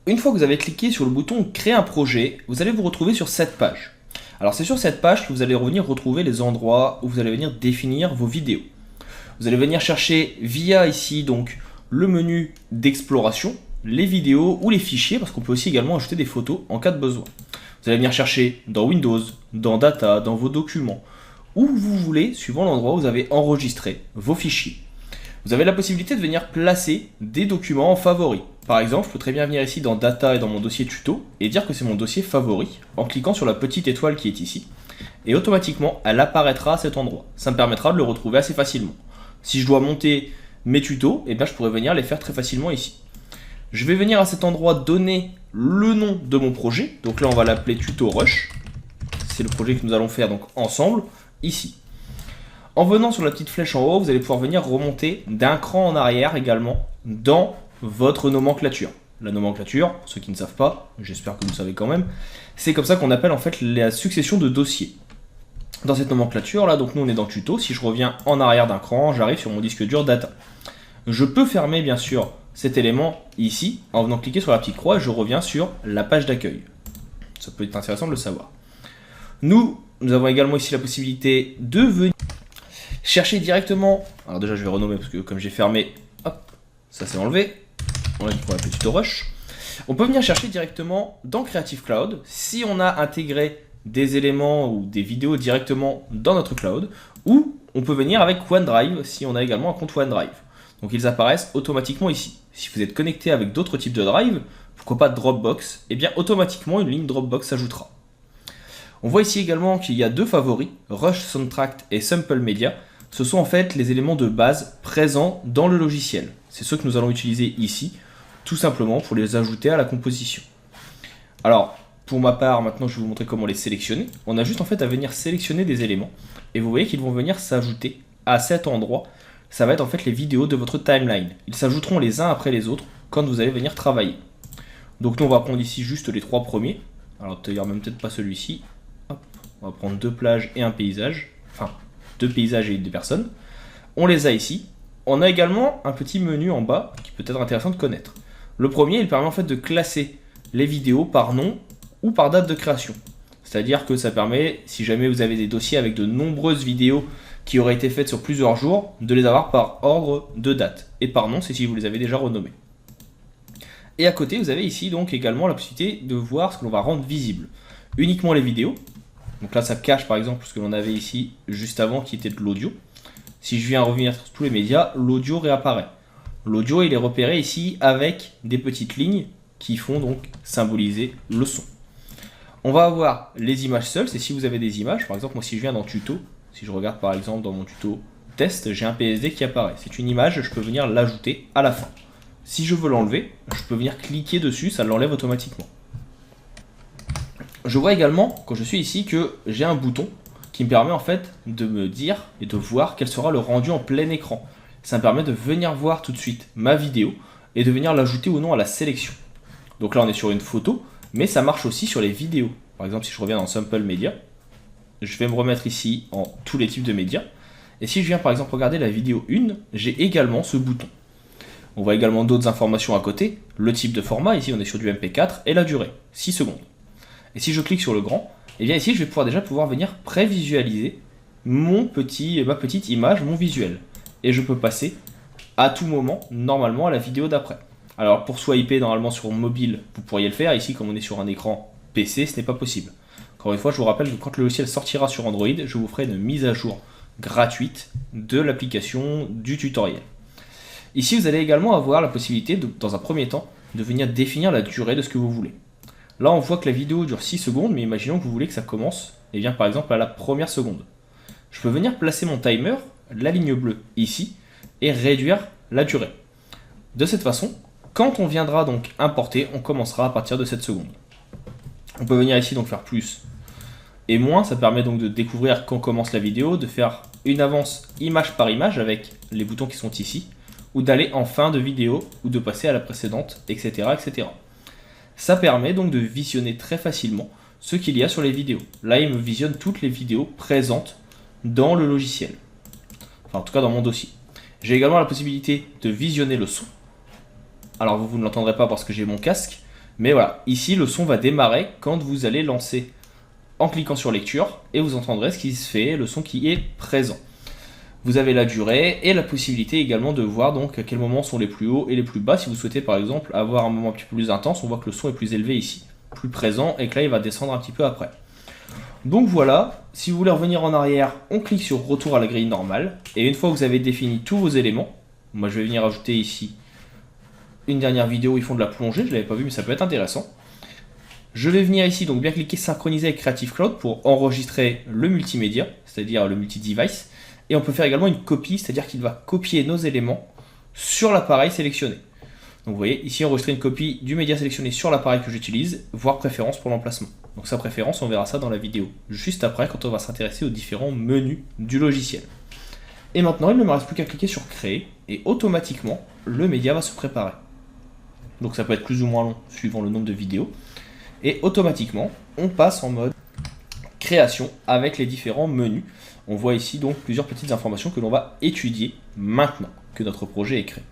Une fois que vous avez cliqué sur le bouton créer un projet, vous allez vous retrouver sur cette page. Alors c'est sur cette page que vous allez revenir retrouver les endroits où vous allez venir définir vos vidéos. Vous allez venir chercher via ici donc le menu d'exploration, les vidéos ou les fichiers, parce qu'on peut aussi également ajouter des photos en cas de besoin. Vous allez venir chercher dans Windows, dans Data, dans vos documents, où vous voulez, suivant l'endroit où vous avez enregistré vos fichiers. Vous avez la possibilité de venir placer des documents en favoris. Par exemple, je peux très bien venir ici dans Data et dans mon dossier tuto et dire que c'est mon dossier favori en cliquant sur la petite étoile qui est ici. Et automatiquement, elle apparaîtra à cet endroit. Ça me permettra de le retrouver assez facilement. Si je dois monter mes tutos, eh bien, je pourrais venir les faire très facilement ici. Je vais venir à cet endroit donner le nom de mon projet. Donc là, on va l'appeler Tuto Rush. C'est le projet que nous allons faire donc ensemble ici. En venant sur la petite flèche en haut, vous allez pouvoir venir remonter d'un cran en arrière également dans votre nomenclature. La nomenclature, pour ceux qui ne savent pas, j'espère que vous le savez quand même, c'est comme ça qu'on appelle en fait la succession de dossiers. Dans cette nomenclature là, donc nous on est dans tuto, si je reviens en arrière d'un cran, j'arrive sur mon disque dur data. Je peux fermer bien sûr cet élément ici en venant cliquer sur la petite croix et je reviens sur la page d'accueil. Ça peut être intéressant de le savoir. Nous avons également ici la possibilité de venir chercher directement, alors déjà je vais renommer parce que comme j'ai fermé, hop, ça s'est enlevé, on a dit qu'on l'appelle Tuto Rush. On peut venir chercher directement dans Creative Cloud si on a intégré des éléments ou des vidéos directement dans notre cloud, ou on peut venir avec OneDrive si on a également un compte OneDrive. Donc ils apparaissent automatiquement ici. Si vous êtes connecté avec d'autres types de drive, pourquoi pas Dropbox, et bien automatiquement une ligne Dropbox s'ajoutera. On voit ici également qu'il y a deux favoris, Rush Soundtrack et Sample Media. Ce sont en fait les éléments de base présents dans le logiciel. C'est ceux que nous allons utiliser ici, tout simplement pour les ajouter à la composition. Alors, pour ma part, maintenant je vais vous montrer comment les sélectionner. On a juste en fait à venir sélectionner des éléments, et vous voyez qu'ils vont venir s'ajouter à cet endroit. Ça va être en fait les vidéos de votre timeline. Ils s'ajouteront les uns après les autres quand vous allez venir travailler. Donc nous on va prendre ici juste les trois premiers. Alors d'ailleurs même peut-être pas celui-ci. On va prendre deux plages et un paysage. Enfin, deux paysages et des personnes. On les a ici. On a également un petit menu en bas qui peut être intéressant de connaître. Le premier, il permet en fait de classer les vidéos par nom ou par date de création. C'est-à-dire que ça permet, si jamais vous avez des dossiers avec de nombreuses vidéos qui auraient été faites sur plusieurs jours, de les avoir par ordre de date. Et par nom, c'est si vous les avez déjà renommés. Et à côté, vous avez ici donc également la possibilité de voir ce que l'on va rendre visible. Uniquement les vidéos. Donc là, ça cache par exemple ce que l'on avait ici juste avant qui était de l'audio. Si je viens revenir sur tous les médias, l'audio réapparaît. L'audio, il est repéré ici avec des petites lignes qui font donc symboliser le son. On va avoir les images seules, c'est si vous avez des images. Par exemple, moi si je viens dans tuto, si je regarde par exemple dans mon tuto test, j'ai un PSD qui apparaît. C'est une image, je peux venir l'ajouter à la fin. Si je veux l'enlever, je peux venir cliquer dessus, ça l'enlève automatiquement. Je vois également, quand je suis ici, que j'ai un bouton qui me permet en fait de me dire et de voir quel sera le rendu en plein écran. Ça me permet de venir voir tout de suite ma vidéo et de venir l'ajouter ou non à la sélection. Donc là on est sur une photo, mais ça marche aussi sur les vidéos. Par exemple si je reviens dans Sample Media, je vais me remettre ici en tous les types de médias. Et si je viens par exemple regarder la vidéo 1, j'ai également ce bouton. On voit également d'autres informations à côté, le type de format, ici on est sur du MP4, et la durée, 6 secondes. Et si je clique sur le grand, et bien ici je vais déjà pouvoir venir prévisualiser ma petite image, mon visuel. Et je peux passer à tout moment, normalement, à la vidéo d'après. Alors pour swiper normalement sur mobile, vous pourriez le faire. Ici, comme on est sur un écran PC, ce n'est pas possible. Encore une fois, je vous rappelle que quand le logiciel sortira sur Android, je vous ferai une mise à jour gratuite de l'application du tutoriel. Ici, vous allez également avoir la possibilité, dans un premier temps, de venir définir la durée de ce que vous voulez. Là, on voit que la vidéo dure 6 secondes, mais imaginons que vous voulez que ça commence, et bien par exemple à la première seconde. Je peux venir placer mon timer, la ligne bleue ici, et réduire la durée. De cette façon, quand on viendra donc importer, on commencera à partir de cette seconde. On peut venir ici donc faire plus et moins, ça permet donc de découvrir quand commence la vidéo, de faire une avance image par image avec les boutons qui sont ici, ou d'aller en fin de vidéo, ou de passer à la précédente, etc. etc. Ça permet donc de visionner très facilement ce qu'il y a sur les vidéos. Là, il me visionne toutes les vidéos présentes dans le logiciel. Enfin, en tout cas, dans mon dossier. J'ai également la possibilité de visionner le son. Alors, vous ne l'entendrez pas parce que j'ai mon casque, Mais voilà, ici le son va démarrer quand vous allez lancer en cliquant sur lecture et vous entendrez ce qui se fait, le son qui est présent. Vous avez la durée et la possibilité également de voir donc à quel moment sont les plus hauts et les plus bas. Si vous souhaitez par exemple avoir un moment un petit peu plus intense, on voit que le son est plus élevé ici, plus présent, et que là il va descendre un petit peu après. Donc voilà, si vous voulez revenir en arrière, on clique sur retour à la grille normale, et une fois que vous avez défini tous vos éléments, moi je vais venir ajouter ici une dernière vidéo où ils font de la plongée, je ne l'avais pas vu mais ça peut être intéressant. Je vais venir ici donc bien cliquer synchroniser avec Creative Cloud pour enregistrer le multimédia, c'est-à-dire le multi-device. Et on peut faire également une copie, c'est-à-dire qu'il va copier nos éléments sur l'appareil sélectionné. Donc vous voyez, ici enregistrer une copie du média sélectionné sur l'appareil que j'utilise, voire préférence pour l'emplacement. Donc sa préférence, on verra ça dans la vidéo, juste après quand on va s'intéresser aux différents menus du logiciel. Et maintenant, il ne me reste plus qu'à cliquer sur créer, et automatiquement, le média va se préparer. Donc ça peut être plus ou moins long, suivant le nombre de vidéos. Et automatiquement, on passe en mode création avec les différents menus. On voit ici donc plusieurs petites informations que l'on va étudier maintenant que notre projet est créé.